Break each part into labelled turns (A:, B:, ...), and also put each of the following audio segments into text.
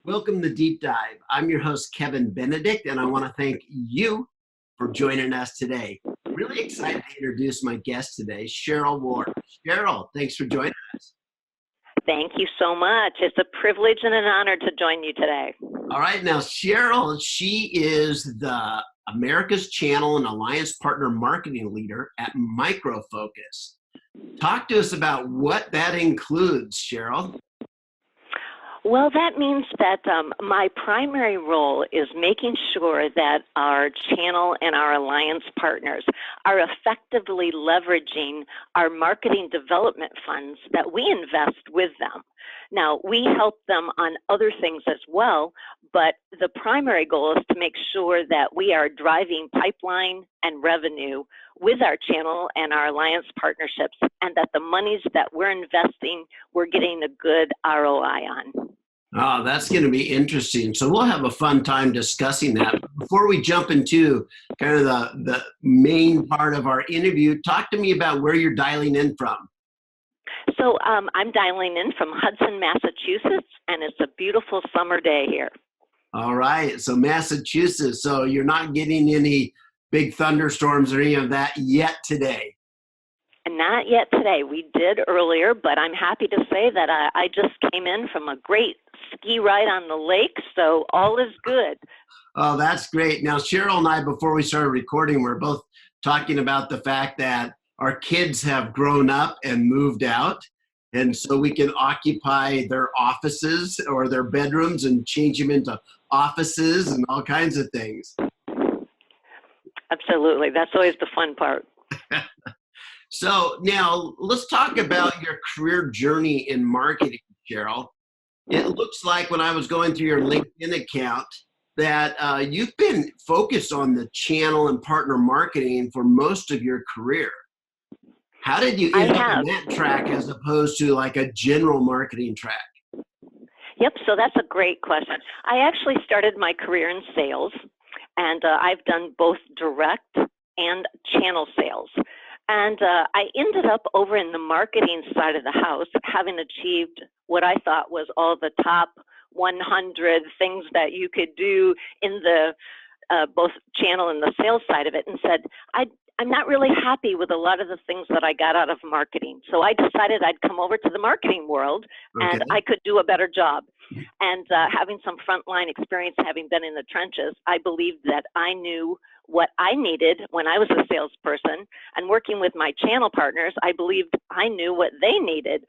A: Welcome to Deep Dive. I'm your host, Kevin Benedict, and I want to thank you for joining us today. Really excited to introduce my guest today, Sheryl Wharff. Sheryl, thanks for joining us.
B: Thank you so much. It's a privilege and an honor to join you today.
A: All right, now Sheryl, she is the America's Channel and Alliance Partner Marketing Leader at Micro Focus. Talk to us about what that includes, Sheryl.
B: Well, that means that my primary role is making sure that our channel and our alliance partners are effectively leveraging our marketing development funds that we invest with them. Now, we help them on other things as well, but the primary goal is to make sure that we are driving pipeline and revenue with our channel and our alliance partnerships, and that the monies that we're investing, we're getting a good ROI on.
A: Oh, that's going to be interesting. So we'll have a fun time discussing that. Before we jump into kind of the main part of our interview, talk to me about where you're dialing in from.
B: So I'm dialing in from Hudson, Massachusetts, and it's a beautiful summer day here.
A: All right. So Massachusetts. So you're not getting any big thunderstorms or any of that yet today?
B: Not yet today. We did earlier, but I'm happy to say that I just came in from a great ski ride on the lake, so all is good.
A: Oh, that's great. Now, Sheryl and I, before we started recording, we're both talking about the fact that our kids have grown up and moved out, and so we can occupy their offices or their bedrooms and change them into offices and all kinds of things.
B: Absolutely. That's always the fun part.
A: So now let's talk about your career journey in marketing, Sheryl. It looks like when I was going through your LinkedIn account that you've been focused on the channel and partner marketing for most of your career. How did you end up on that track as opposed to like a general marketing track?
B: Yep, so that's a great question. I actually started my career in sales, and I've done both direct and channel sales. And I ended up over in the marketing side of the house, having achieved what I thought was all the top 100 things that you could do in the both channel and the sales side of it, and said, I'm not really happy with a lot of the things that I got out of marketing. So I decided I'd come over to the marketing world, and I could do a better job. And having some frontline experience, having been in the trenches, I believed that I knew what I needed when I was a salesperson, and working with my channel partners, I believed I knew what they needed.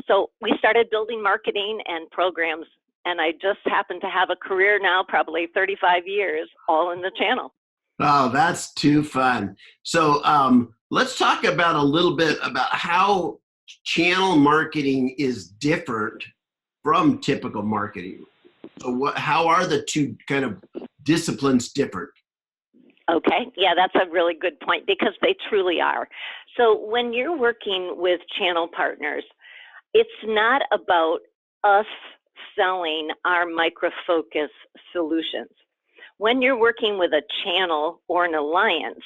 B: So we started building marketing and programs, and I just happen to have a career now, probably 35 years, all in the channel.
A: Oh, that's too fun. So let's talk about a little bit about how channel marketing is different from typical marketing. So how are the two kind of disciplines different?
B: Okay, yeah, that's a really good point, because they truly are. So when you're working with channel partners, it's not about us selling our micro-focus solutions. When you're working with a channel or an alliance,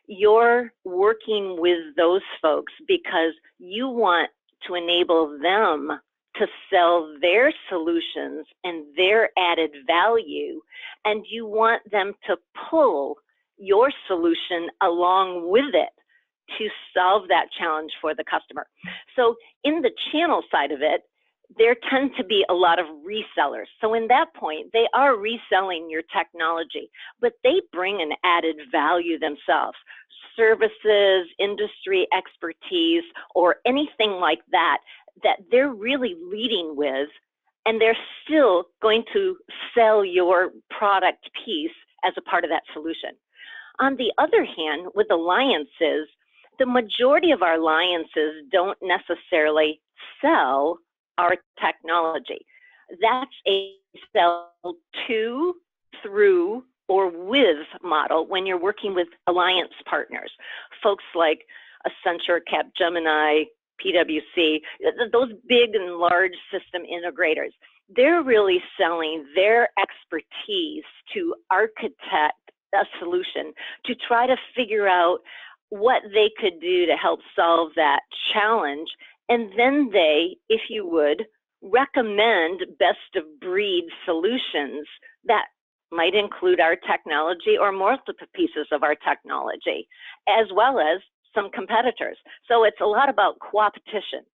B: you're working with those folks because you want to enable them to sell their solutions and their added value, and you want them to pull your solution along with it to solve that challenge for the customer. So in the channel side of it, there tend to be a lot of resellers. So in that point, they are reselling your technology, but they bring an added value themselves. Services, industry expertise, or anything like that, that they're really leading with, and they're still going to sell your product piece as a part of that solution. On the other hand, with alliances, the majority of our alliances don't necessarily sell our technology. That's a sell to, through, or with model when you're working with alliance partners. Folks like Accenture, Capgemini, PwC, those big and large system integrators, they're really selling their expertise to architect a solution to try to figure out what they could do to help solve that challenge. And then they, if you would, recommend best of breed solutions that might include our technology or multiple pieces of our technology, as well as some competitors. So it's a lot about competition.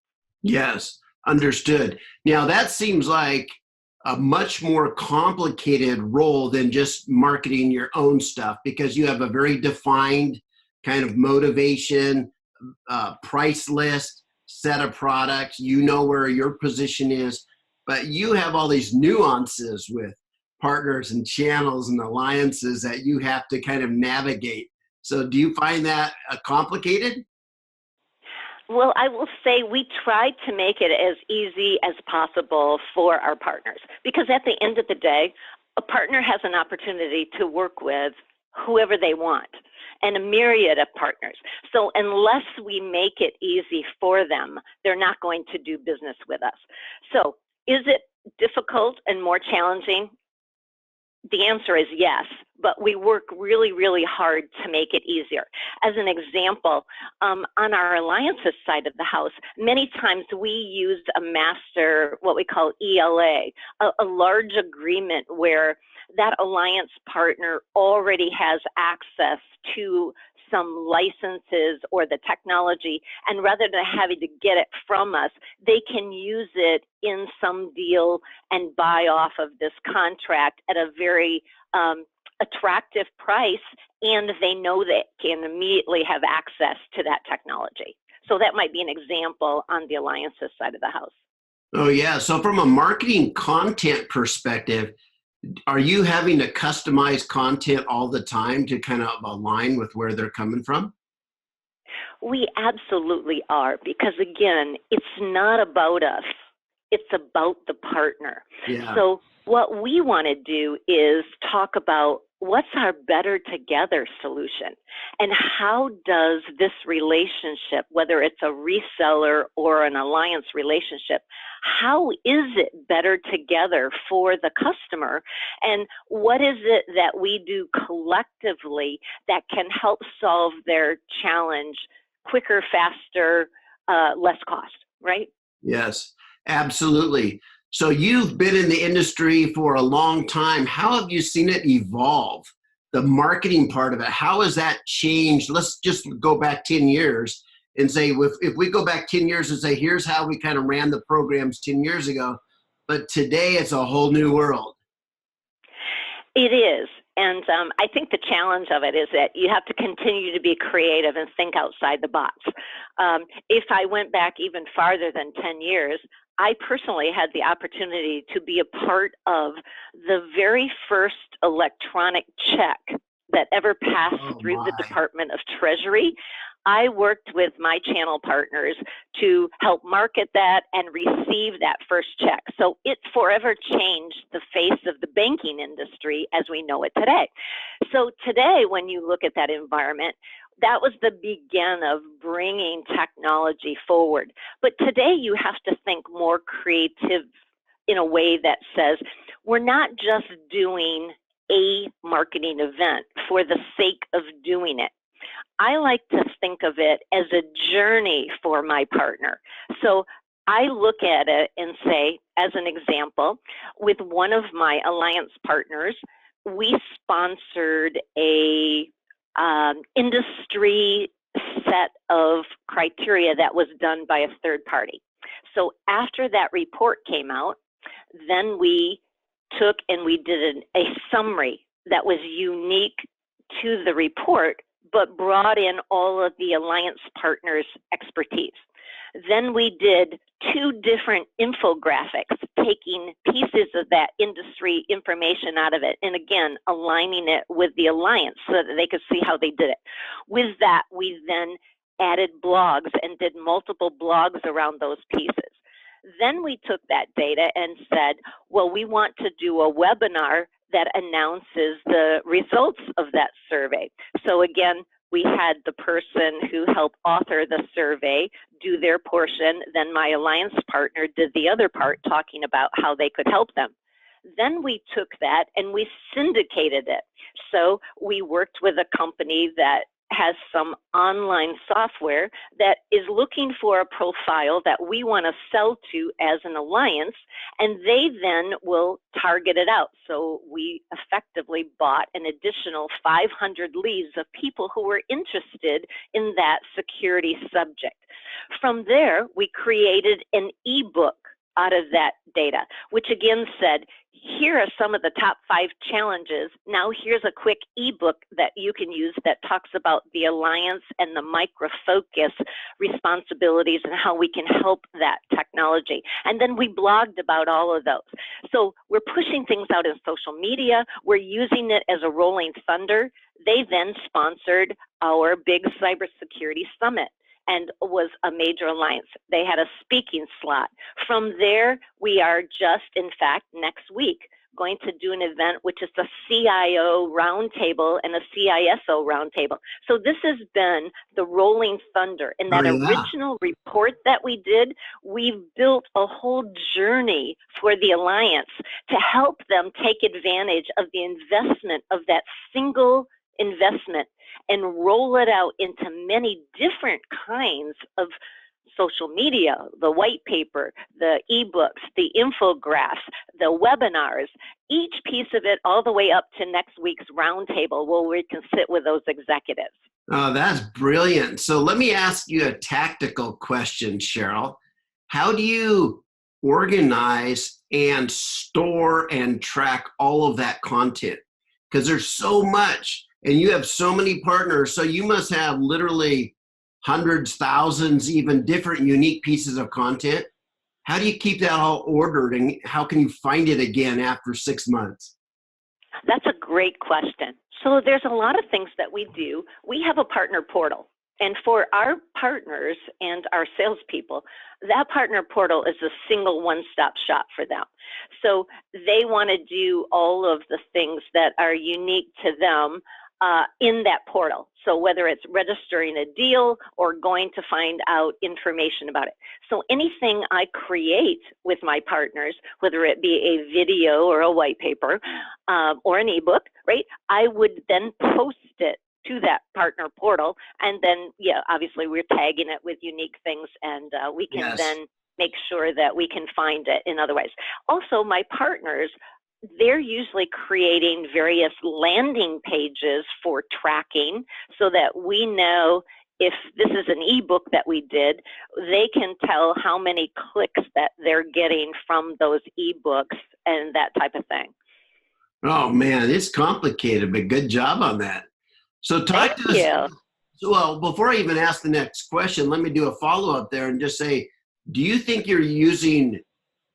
A: Yes, understood. Now that seems like a much more complicated role than just marketing your own stuff, because you have a very defined kind of motivation, price list, set of products. You know where your position is, but you have all these nuances with partners and channels and alliances that you have to kind of navigate. So do you find that complicated?
B: Well, I will say we try to make it as easy as possible for our partners, because at the end of the day, a partner has an opportunity to work with whoever they want and a myriad of partners. So unless we make it easy for them, they're not going to do business with us. So is it difficult and more challenging? The answer is yes, but we work really, really hard to make it easier. As an example, on our alliances side of the house, many times we use a master, what we call ELA, a large agreement where that alliance partner already has access to some licenses or the technology, and rather than having to get it from us, they can use it in some deal and buy off of this contract at a very attractive price, and they know they can immediately have access to that technology. So that might be an example on the alliances side of the house.
A: Oh yeah. So from a marketing content perspective, are you having to customize content all the time to kind of align with where they're coming from?
B: We absolutely are, because again, it's not about us. It's about the partner.
A: Yeah.
B: So what we want to do is talk about what's our better together solution, and how does this relationship, whether it's a reseller or an alliance relationship, how is it better together for the customer, and what is it that we do collectively that can help solve their challenge quicker, faster, less cost, right?
A: Yes, absolutely. So you've been in the industry for a long time. How have you seen it evolve? The marketing part of it, how has that changed? Let's just go back 10 years and say, if we go back 10 years and say, here's how we kind of ran the programs 10 years ago, but today it's a whole new world.
B: It is. And I think the challenge of it is that you have to continue to be creative and think outside the box. If I went back even farther than 10 years, I personally had the opportunity to be a part of the very first electronic check that ever passed through the Department of Treasury. I worked with my channel partners to help market that and receive that first check. So it forever changed the face of the banking industry as we know it today. So today, when you look at that environment, that was the begin of bringing technology forward. But today you have to think more creative in a way that says, we're not just doing a marketing event for the sake of doing it. I like to think of it as a journey for my partner. So I look at it and say, as an example, with one of my alliance partners, we sponsored a industry set of criteria that was done by a third party. So after that report came out, then we took and we did a summary that was unique to the report, but brought in all of the alliance partners' expertise. Then we did 2 different infographics, taking pieces of that industry information out of it, and again, aligning it with the alliance so that they could see how they did it. With that, we then added blogs and did multiple blogs around those pieces. Then we took that data and said, well, we want to do a webinar that announces the results of that survey. So again, we had the person who helped author the survey do their portion, then my alliance partner did the other part, talking about how they could help them. Then we took that and we syndicated it. So we worked with a company that has some online software that is looking for a profile that we want to sell to as an alliance, and they then will target it out. So we effectively bought an additional 500 leads of people who were interested in that security subject. From there, we created an ebook out of that data, which again said, here are some of the top 5 challenges. Now here's a quick ebook that you can use that talks about the alliance and the micro-focus responsibilities and how we can help that technology. And then we blogged about all of those. So we're pushing things out in social media. We're using it as a rolling thunder. They then sponsored our big cybersecurity summit and was a major alliance. They had a speaking slot. From there, we are just, in fact, next week, going to do an event which is the CIO roundtable and a CISO roundtable. So this has been the rolling thunder. In that original report that we did, we've built a whole journey for the alliance to help them take advantage of the investment of that single investment and roll it out into many different kinds of social media, the white paper, the ebooks, the infographics, the webinars, each piece of it all the way up to next week's roundtable where we can sit with those executives.
A: Oh, that's brilliant. So let me ask you a tactical question, Sheryl. How do you organize and store and track all of that content? Because there's so much. And you have so many partners, so you must have literally hundreds, thousands, even different unique pieces of content. How do you keep that all ordered, and how can you find it again after 6 months?
B: That's a great question. So there's a lot of things that we do. We have a partner portal. And for our partners and our salespeople, that partner portal is a single one-stop shop for them. So they want to do all of the things that are unique to them in that portal. So whether it's registering a deal or going to find out information about it. So anything I create with my partners, whether it be a video or a white paper or an ebook, right, I would then post it to that partner portal. And then, yeah, obviously we're tagging it with unique things, and we can then make sure that we can find it in other ways. Also, my partners, they're usually creating various landing pages for tracking so that we know if this is an ebook that we did, they can tell how many clicks that they're getting from those ebooks and that type of thing.
A: Oh man, it's complicated, but good job on that. So talk to us. Well, before I even ask the next question, let me do a follow-up there and just say, do you think you're using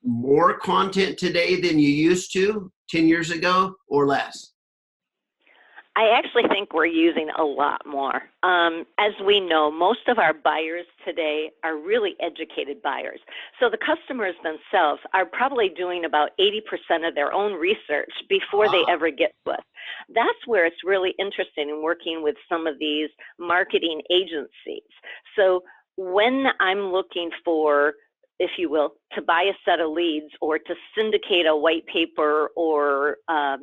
A: more content today than you used to 10 years ago or less?
B: I actually think we're using a lot more. As we know, most of our buyers today are really educated buyers. So the customers themselves are probably doing about 80% of their own research before they ever get to us. That's where it's really interesting in working with some of these marketing agencies. So when I'm looking for, if you will, to buy a set of leads or to syndicate a white paper or a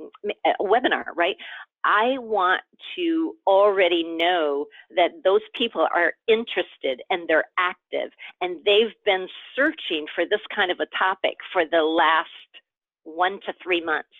B: webinar, right? I want to already know that those people are interested and they're active and they've been searching for this kind of a topic for the last 1 to 3 months.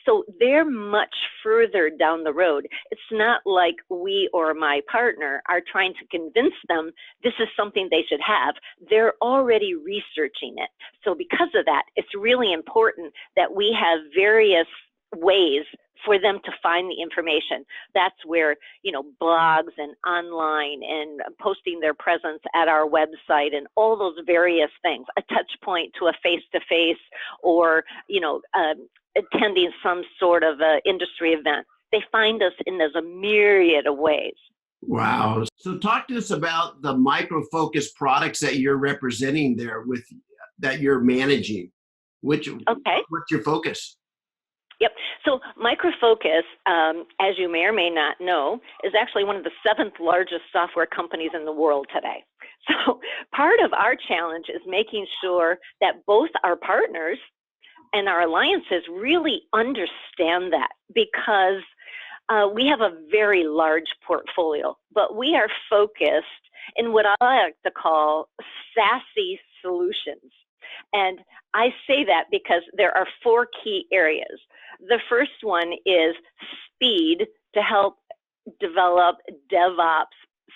B: So they're much further down the road. It's not like we or my partner are trying to convince them this is something they should have. They're already researching it. So because of that, it's really important that we have various ways for them to find the information. That's where, you know, blogs and online and posting their presence at our website and all those various things, a touch point to a face-to-face or, you know, attending some sort of industry event. They find us in there's a myriad of ways.
A: Wow. So talk to us about the micro-focus products that you're representing there with that you're managing. What's your focus?
B: Yep. So Microfocus, as you may or may not know, is actually one of the 7th largest software companies in the world today. So part of our challenge is making sure that both our partners and our alliances really understand that, because We have a very large portfolio, but we are focused in what I like to call sassy solutions. And I say that because there are 4 key areas. The first one is speed to help develop DevOps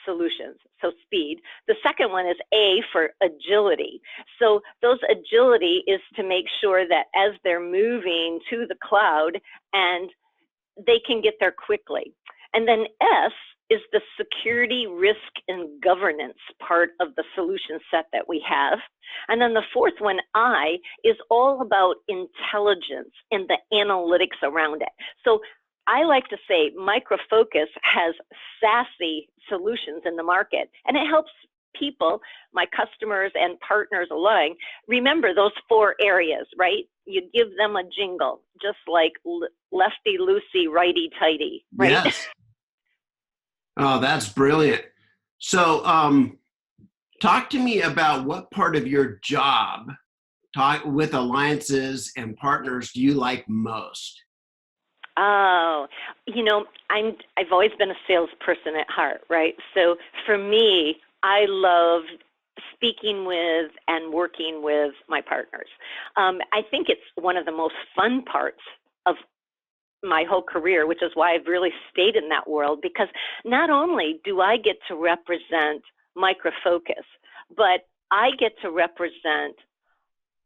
B: solutions, so speed. The second one is A for agility. So those agility is to make sure that as they're moving to the cloud and they can get there quickly. And then S is the security, risk, and governance part of the solution set that we have. And then the fourth one, I, is all about intelligence and the analytics around it. So I like to say Micro Focus has sassy solutions in the market, and it helps people, my customers and partners alike, remember those 4 areas, right? You give them a jingle, just like lefty loosey, righty tighty, right?
A: Yes. Oh, that's brilliant. So talk to me about what part of your job with alliances and partners do you like most?
B: Oh, I've always been a salesperson at heart, right? So for me, I love speaking with and working with my partners. I think it's one of the most fun parts of my whole career, which is why I've really stayed in that world, because not only do I get to represent Micro Focus, but I get to represent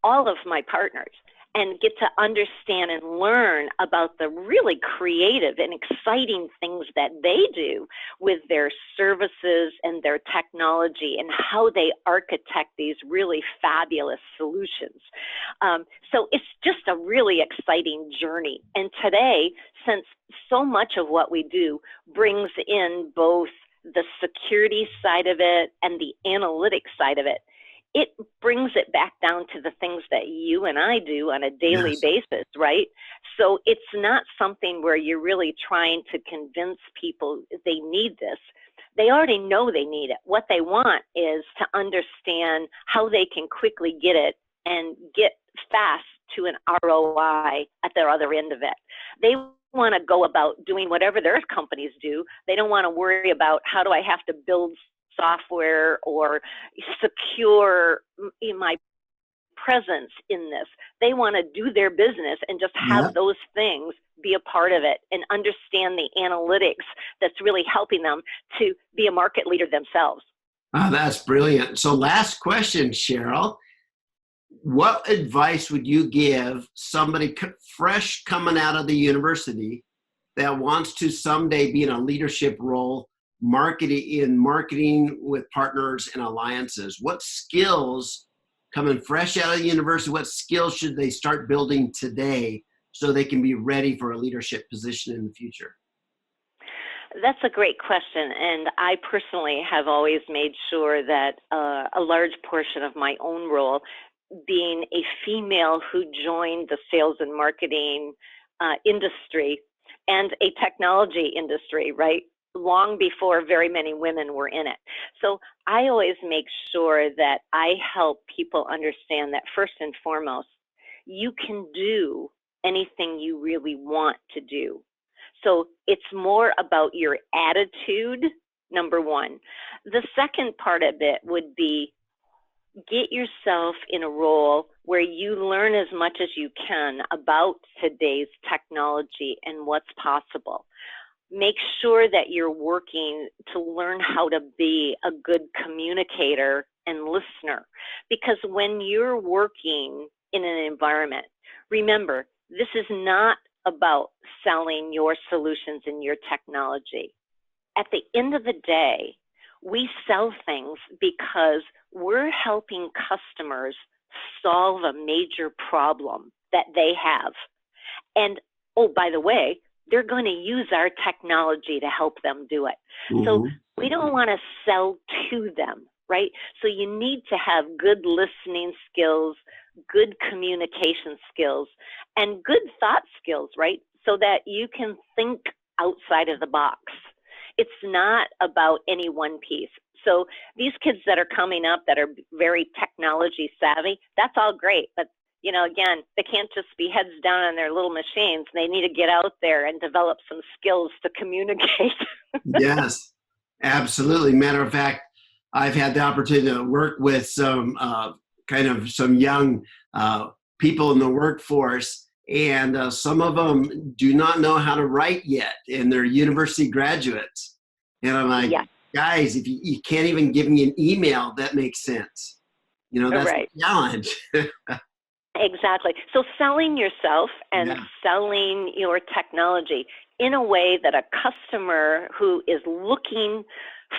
B: all of my partners and get to understand and learn about the really creative and exciting things that they do with their services and their technology and how they architect these really fabulous solutions. So it's just a really exciting journey. And today, since so much of what we do brings in both the security side of it and the analytics side of it, it brings it back down to the things that you and I do on a daily basis, right? So it's not something where you're really trying to convince people they need this. They already know they need it. What they want is to understand how they can quickly get it and get fast to an ROI at the other end of it. They want to go about doing whatever their companies do. They don't want to worry about how do I have to build software or secure my presence in this. They want to do their business and just have those things be a part of it and understand the analytics that's really helping them to be a market leader themselves.
A: Oh, that's brilliant. So last question, Sheryl. What advice would you give somebody fresh coming out of the university that wants to someday be in a leadership role marketing with partners and alliances? What skills, coming fresh out of the university, what skills should they start building today so they can be ready for a leadership position in the future?
B: That's a great question, and I personally have always made sure that a large portion of my own role, being a female who joined the sales and marketing industry and a technology industry, right? Long before very many women were in it. So I always make sure that I help people understand that first and foremost, you can do anything you really want to do. So it's more about your attitude, number one. The second part of it would be get yourself in a role where you learn as much as you can about today's technology and what's possible. Make sure that you're working to learn how to be a good communicator and listener. Because when you're working in an environment, remember, this is not about selling your solutions and your technology. At the end of the day, we sell things because we're helping customers solve a major problem that they have. And, oh, by the way, they're going to use our technology to help them do it. So we don't want to sell to them, right? So you need to have good listening skills, good communication skills, and good thought skills, right? So that you can think outside of the box. It's not about any one piece. So these kids that are coming up that are very technology savvy, that's all great, but Again, they can't just be heads down on their little machines. They need to get out there and develop some skills to communicate.
A: Yes, absolutely. Matter of fact, I've had the opportunity to work with some some young people in the workforce, and some of them do not know how to write yet, and they're university graduates. And I'm like,
B: Yeah.
A: guys, if you can't even give me an email that makes sense, that's
B: Right.
A: a challenge.
B: Exactly. So selling yourself and
A: Yeah.
B: selling your technology in a way that a customer who is looking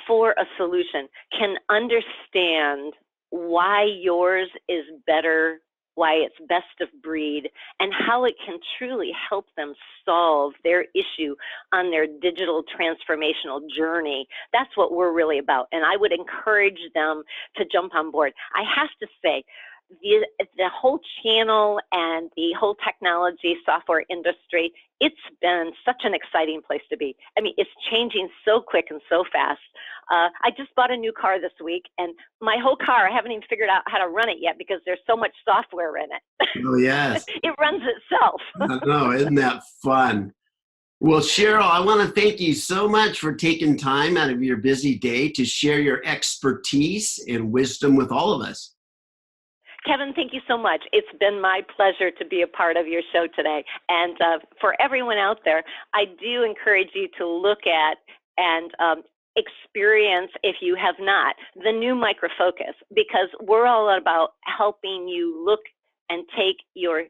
B: for a solution can understand why yours is better, why it's best of breed, and how it can truly help them solve their issue on their digital transformational journey. That's what we're really about. And I would encourage them to jump on board. I have to say, the whole channel and the whole technology software industry, it's been such an exciting place to be. I mean, it's changing so quick and so fast. I just bought a new car this week, and my whole car, I haven't even figured out how to run it yet because there's so much software in it.
A: Oh, yes.
B: It runs itself.
A: I know. Isn't that fun? Well, Sheryl, I want to thank you so much for taking time out of your busy day to share your expertise and wisdom with all of us.
B: Kevin, thank you so much. It's been my pleasure to be a part of your show today. And for everyone out there, I do encourage you to look at and experience, if you have not, the new Microfocus, because we're all about helping you look and take your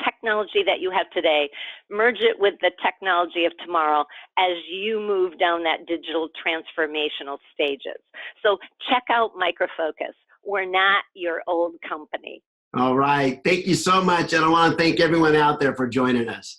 B: technology that you have today, merge it with the technology of tomorrow as you move down that digital transformational stages. So check out Microfocus. We're not your old company.
A: All right. Thank you so much. And I want to thank everyone out there for joining us.